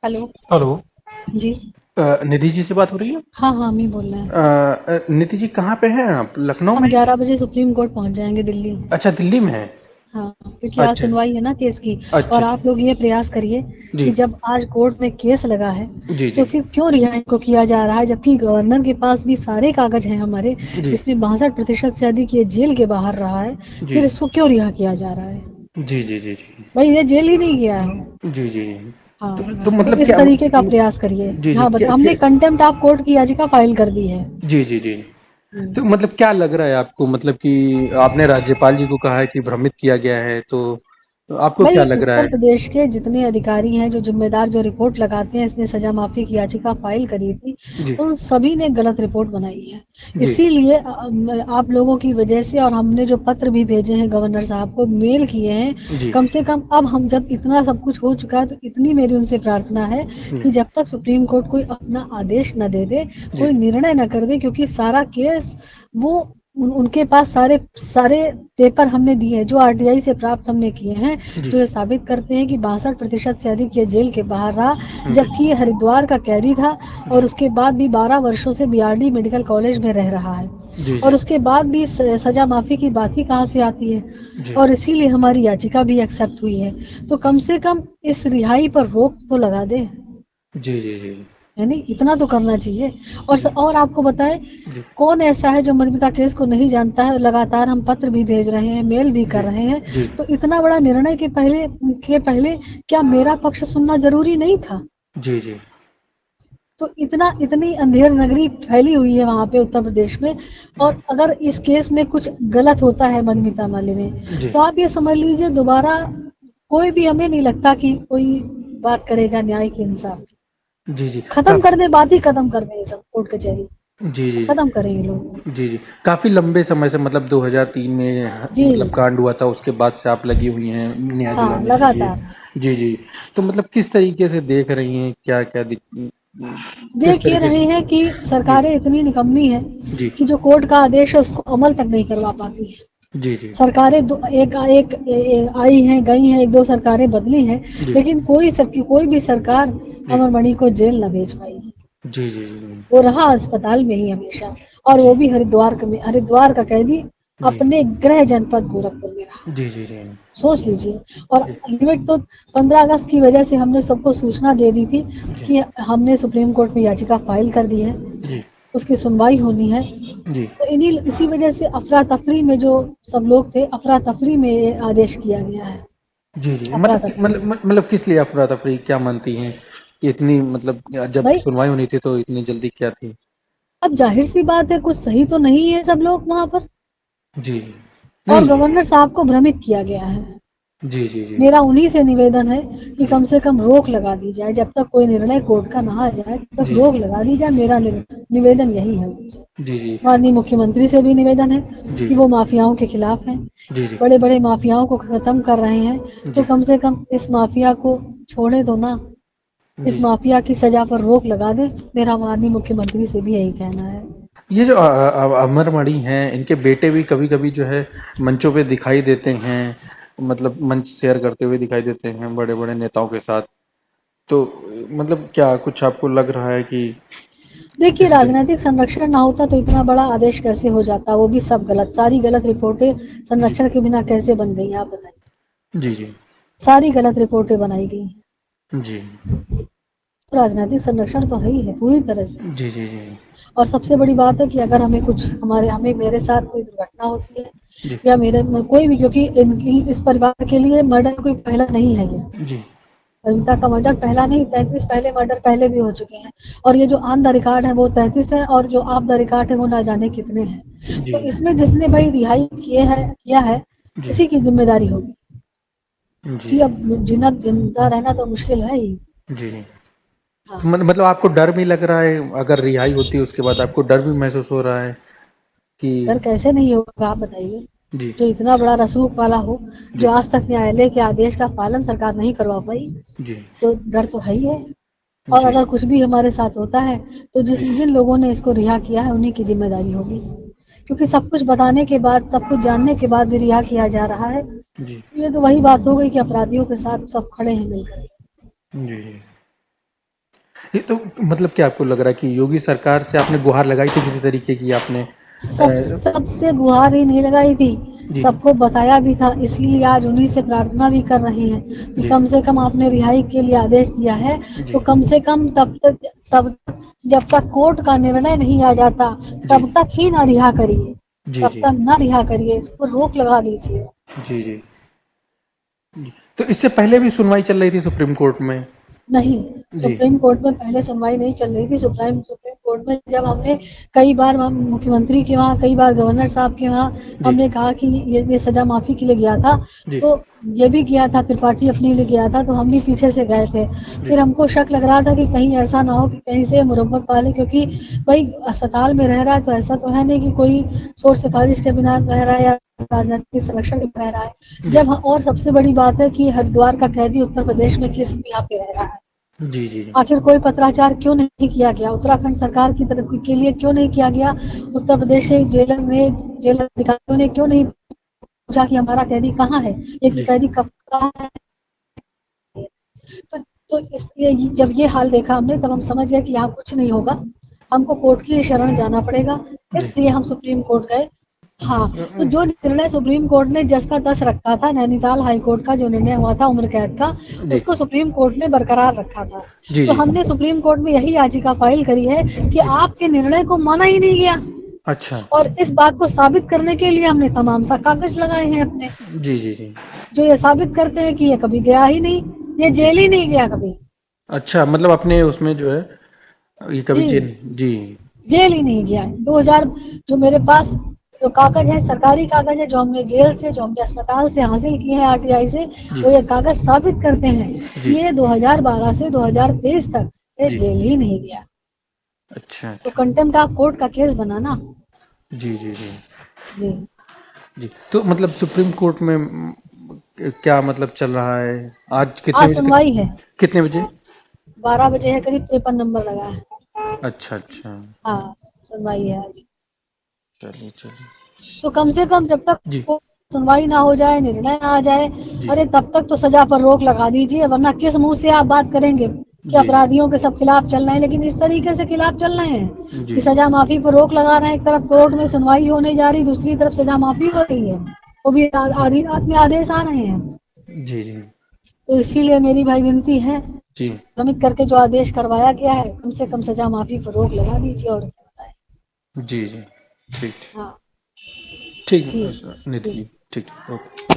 Hello. Hello. जी। निधि जी से बात हो रही है? हाँ हाँ, हम ही बोल रहे हैं। निधि जी कहाँ पे हैं आप? लखनऊ हम में? 11 बजे सुप्रीम कोर्ट पहुंच जाएंगे दिल्ली। अच्छा, दिल्ली में है। हाँ, क्योंकि आज अच्छा सुनवाई है ना केस की। अच्छा और अच्छा। आप लोग ये प्रयास करिए जी कि जब आज कोर्ट में केस लगा है जी तो जी फिर क्यों रिहाई को किया जा रहा है, जबकि गवर्नर के पास भी सारे कागज हैं हमारे। जी इसमें 62% से अधिक ये जेल के बाहर रहा है। जी फिर इसको क्यों रिहा किया जा रहा है? जी जी जी जी भाई ये जेल ही नहीं गया है। जी जी जी। हाँ। तो तो मतलब इस क्या? तरीके का प्रयास करिए। जी जी हाँ, बता, क्या, हमने कंटेम्प्ट ऑफ कोर्ट की याचिका फाइल कर दी है। जी जी जी। हम्म। तो मतलब क्या लग रहा है आपको, मतलब कि आपने राज्यपाल जी को कहा है कि भ्रमित किया गया है, तो आपको क्या भाई, लग रहा उत्तर है? प्रदेश के जितने अधिकारी हैं जो जिम्मेदार जो रिपोर्ट लगाते हैं, इसने सजा माफी की याचिका फाइल करी थी, जी उन सभी ने गलत रिपोर्ट बनाई है। जी इसीलिए आप लोगों की वजह से, और हमने जो पत्र भी भेजे हैं गवर्नर साहब को, मेल किए हैं, जी कम से कम अब हम जब इतना सब कुछ हो चुका है तो इतनी मेरी उनसे प्रार्थना है जी कि जब तक सुप्रीम कोर्ट कोई अपना आदेश न दे दे, जी कोई निर्णय न कर दे, क्योंकि सारा केस वो उनके पास सारे सारे पेपर हमने दिए हैं जो आरटीआई से प्राप्त हमने किए हैं, जी जो ये साबित करते हैं कि 62% से अधिक ये जेल के बाहर रहा, जी जबकि ये हरिद्वार का कैदी था। और जी उसके बाद भी 12 वर्षों से बीआरडी मेडिकल कॉलेज में रह रहा है। जी और जी उसके बाद भी सजा माफी की बात ही कहाँ से आती है? जी और इसीलिए हमारी याचिका भी एक्सेप्ट हुई है। तो कम से कम इस रिहाई पर रोक तो लगा दे। जी जी जी है नहीं, इतना तो करना चाहिए। जी और आपको बताएं, जी कौन ऐसा है जो मधुमिता केस को नहीं जानता है? लगातार हम पत्र भी भेज रहे हैं, मेल भी जी कर रहे हैं। जी तो इतना बड़ा निर्णय के पहले क्या मेरा पक्ष सुनना जरूरी नहीं था? जी जी तो इतनी अंधेर नगरी फैली हुई है वहां पे उत्तर प्रदेश में। और अगर इस केस में कुछ गलत होता है मधुमिता मामले में, जी तो आप ये समझ लीजिए दोबारा कोई भी, हमें नहीं लगता कि कोई बात करेगा न्याय के इंसाफ की। जी जी खत्म काफी। कर दे, बात ही खत्म कर दे, ये सब कोर्ट कचहरी जी जी खत्म करें ये लोग। जी जी काफी लंबे समय से, मतलब 2003 में जी। मतलब कांड हुआ था, उसके बाद से आप लगी हुई हैं न्याय हाँ, दिलाने के लिए। लगातार। जी जी। तो मतलब किस तरीके से देख रही हैं, क्या क्या किस देख ये तरीके से? रहे हैं कि जी सरकारें इतनी निकम्मी हैं जी कि जो कोर्ट का आदेश है उसको अमल तक नहीं करवा पाती है। जी जी सरकारें आई हैं, गई हैं, एक दो सरकारें बदली हैं, जी लेकिन कोई भी सरकार जी अमर मणि को जेल न भेज पाई। जी जी वो रहा अस्पताल में ही हमेशा। और जी वो भी हरिद्वार का कैदी जी अपने गृह जनपद गोरखपुर में रहा। जी जी जी सोच लीजिए। और जी लिमिट तो 15 अगस्त की वजह से हमने सबको सूचना दे दी थी जी कि हमने सुप्रीम कोर्ट में याचिका फाइल कर दी है, जी उसकी सुनवाई होनी है। जी तो इन्हीं इसी वजह से अफरा तफरी में जो सब लोग थे, अफरा तफरी में ये आदेश किया गया है। जी जी अफरा मतलब तफरी में। मतलब किस लिए अफरा तफरी, क्या मानती हैं कि इतनी, मतलब जब भाई, सुनवाई होनी थी तो इतनी जल्दी क्या थी? अब जाहिर सी बात है, कुछ सही तो नहीं है सब लोग वहां पर। जी और नहीं। गवर्नर साहब को भ्रमित किया गया है। जी जी जी मेरा उन्हीं से निवेदन है कि जी कम से कम रोक लगा दी जाए, जब तक कोई निर्णय कोर्ट का ना आ जाए तब तक जी रोक लगा दी जाए। मेरा निवेदन यही है उनसे। जी जी माननीय मुख्यमंत्री से भी निवेदन है जी कि वो माफियाओं के खिलाफ हैं, जी जी बड़े बड़े माफियाओं को खत्म कर रहे हैं। तो जी कम से कम इस माफिया को छोड़े दो ना, इस जी माफिया की सजा पर रोक लगा दे। मेरा माननीय मुख्यमंत्री से भी यही कहना है। ये जो अमर मणि हैं, इनके बेटे भी कभी कभी जो है मंचों पे दिखाई देते हैं, मतलब मंच शेयर करते हुए दिखाई देते हैं बड़े बड़े नेताओं के साथ। तो मतलब क्या कुछ आपको लग रहा है कि देखिए, किसी तरह? राजनीतिक संरक्षण ना होता तो इतना बड़ा आदेश कैसे हो जाता? वो भी सब गलत, सारी गलत रिपोर्टें जी संरक्षण के बिना कैसे बन गई, आप बताइए। जी जी सारी गलत रिपोर्टें बनाई गई हैं। जी तो राजनीतिक संरक्षण तो है ही है पूरी तरह से। जी जी जी और सबसे बड़ी बात है कि अगर हमें मेरे साथ कोई दुर्घटना होती है, जी या कोई भी, क्योंकि इस परिवार के लिए मर्डर कोई पहला नहीं है ये। जी परिणीता का मर्डर पहला नहीं, 33 पहले मर्डर पहले भी हो चुके हैं। और ये जो ऑन द रिकॉर्ड है वो 33 है, और जो ऑफ द रिकॉर्ड है वो ना जाने कितने हैं। जी तो इसमें जिसने भाई रिहाई किया है, जी उसी की जिम्मेदारी होगी। जी कि अब जीना, जिंदा रहना तो मुश्किल है ही। जी जी। तो हाँ। मतलब आपको डर भी लग रहा है, अगर रिहाई होती है उसके बाद आपको डर भी महसूस हो रहा है कि? डर कैसे नहीं होगा, आप बताइए। जी जो इतना बड़ा रसूख वाला हो, जो जी आज तक न्यायालय के आदेश का पालन सरकार नहीं करवा पाई, जी तो डर तो है ही है। और जी अगर कुछ भी हमारे साथ होता है तो जी जिन लोगों ने इसको रिहा किया है उन्हीं की जिम्मेदारी होगी। क्योंकि सब कुछ बताने के बाद, सब कुछ जानने के बाद भी रिहा किया जा रहा है। जी ये तो वही बात हो गई कि अपराधियों के साथ सब खड़े हैं मिलकर। जी जी ये तो मतलब क्या आपको लग रहा है कि योगी सरकार से आपने गुहार लगाई थी किसी तरीके की आपने? सबसे गुहार ही नहीं लगाई थी, जी, जी, सबको बताया भी था, इसलिए आज उन्हीं से प्रार्थना भी कर रहे हैं कि जी, कम से कम आपने रिहाई के लिए आदेश दिया है, तो जी, कम से कम तब तक जब तक कोर्ट का निर्णय नहीं आ जाता, जी, तब तक ही ना रिहा करिए, जी, तब जी, तक ना रिहा करिए, इस पर रोक लगा दीजिए। जी, जी, जी। तो इससे पहले भी सुनवाई चल रही थी सुप्रीम कोर्ट में? नहीं, जी, सुप्रीम कोर्ट में पहले सुनवाई नहीं चल रही थी। सुप्रीम सुप्रीम कोर्ट में जब हमने कई बार हम मुख्यमंत्री के वहाँ, कई बार गवर्नर साहब के वहाँ जी, हमने कहा कि ये सजा माफी के लिए गया था, जी, तो ये भी गया था, त्रिपाठी अपने लिए गया था, तो हम भी पीछे से गए थे। जी, फिर हमको शक लग रहा था कि कहीं ऐसा ना हो कि कहीं से मुरब्बत वाले, क्योंकि भाई अस्पताल में रह रहा है तो ऐसा तो है नहीं कि कोई सोच सिफारिश के बिना रह रहा है या राजनीतिक संरक्षण के बिना रह रहा है। जी, और सबसे बड़ी बात है कि हरिद्वार का कैदी उत्तर प्रदेश में किस यहाँ पे रह रहा है, जी, जी, जी, आखिर कोई पत्राचार क्यों नहीं किया गया, उत्तराखंड सरकार की तरफ के लिए क्यों नहीं किया गया, उत्तर प्रदेश के जेलर अधिकारियों ने क्यों नहीं पूछा कि हमारा कैदी कहाँ है, एक जी, कैदी कब कहाँ है। तो इसलिए जब ये हाल देखा हमने, तब हम समझ गए कि यहाँ कुछ नहीं होगा, हमको कोर्ट की शरण जाना पड़ेगा, जी, इसलिए हम सुप्रीम कोर्ट गए। हाँ, तो जो निर्णय सुप्रीम कोर्ट ने 10 का 10 रखा था, नैनीताल हाई कोर्ट का जो निर्णय हुआ था उम्र कैद का, जी, उसको सुप्रीम कोर्ट ने बरकरार रखा था। जी, तो जी, हमने सुप्रीम कोर्ट में यही याचिका फाइल करी है कि जी, आपके निर्णय को माना ही नहीं गया, अच्छा, और इस बात को साबित करने के लिए हमने तमाम सा कागज लगाए हैं अपने, जी, जी, जी, जो ये साबित करते हैं कि ये कभी गया ही नहीं, ये जी, जेल ही नहीं गया कभी। अच्छा मतलब अपने उसमें जो है ये कभी जी, जेल जी, जेल ही नहीं गया है। 2000 जो मेरे पास जो कागज है, सरकारी कागज है, जो हमने जेल से, जो हमने अस्पताल से हासिल किए हैं, आरटीआई से, जी, वो ये कागज साबित करते हैं जी, कि ये 2012 से 2023 तक ये जी, जेल ही नहीं गया। अच्छा, तो अच्छा, कंटेम्प्ट ऑफ कोर्ट का केस बना ना। जी, जी, जी, जी, जी, तो मतलब सुप्रीम कोर्ट में क्या मतलब चल रहा है? आज कितने आज बजे तक? सुनवाई है, कितने बजे? 12 बजे है, करीब 53 नंबर लगा है। अच्छा, अच्छा, हाँ, सुनवाई है आज। चलिए, चलिए, तो कम से कम जब तक जी, सुनवाई ना हो जाए, निर्णय ना आ जाए, जी, अरे तब तक तो सजा पर रोक लगा दीजिए, वरना किस मुंह से आप बात करेंगे कि जी, जी, अपराधियों के सब खिलाफ चल रहे हैं, लेकिन इस तरीके से खिलाफ चल रहे हैं जी, कि सजा माफी पर रोक लगा रहे हैं। एक तरफ कोर्ट में सुनवाई होने जा रही, दूसरी तरफ सजा माफी हो रही है, वो भी आधी रात में आदेश आ रहे हैं। जी, जी, तो इसीलिए मेरी भाई विनती है, जी, श्रमिक करके जो आदेश करवाया गया है, कम से कम सजा माफी पर रोक लगा दीजिए, और क्या बताएं। जी, जी, ठीक, हाँ, ठीक, ठीक निधि ठीक। जी, ठीक, ओके।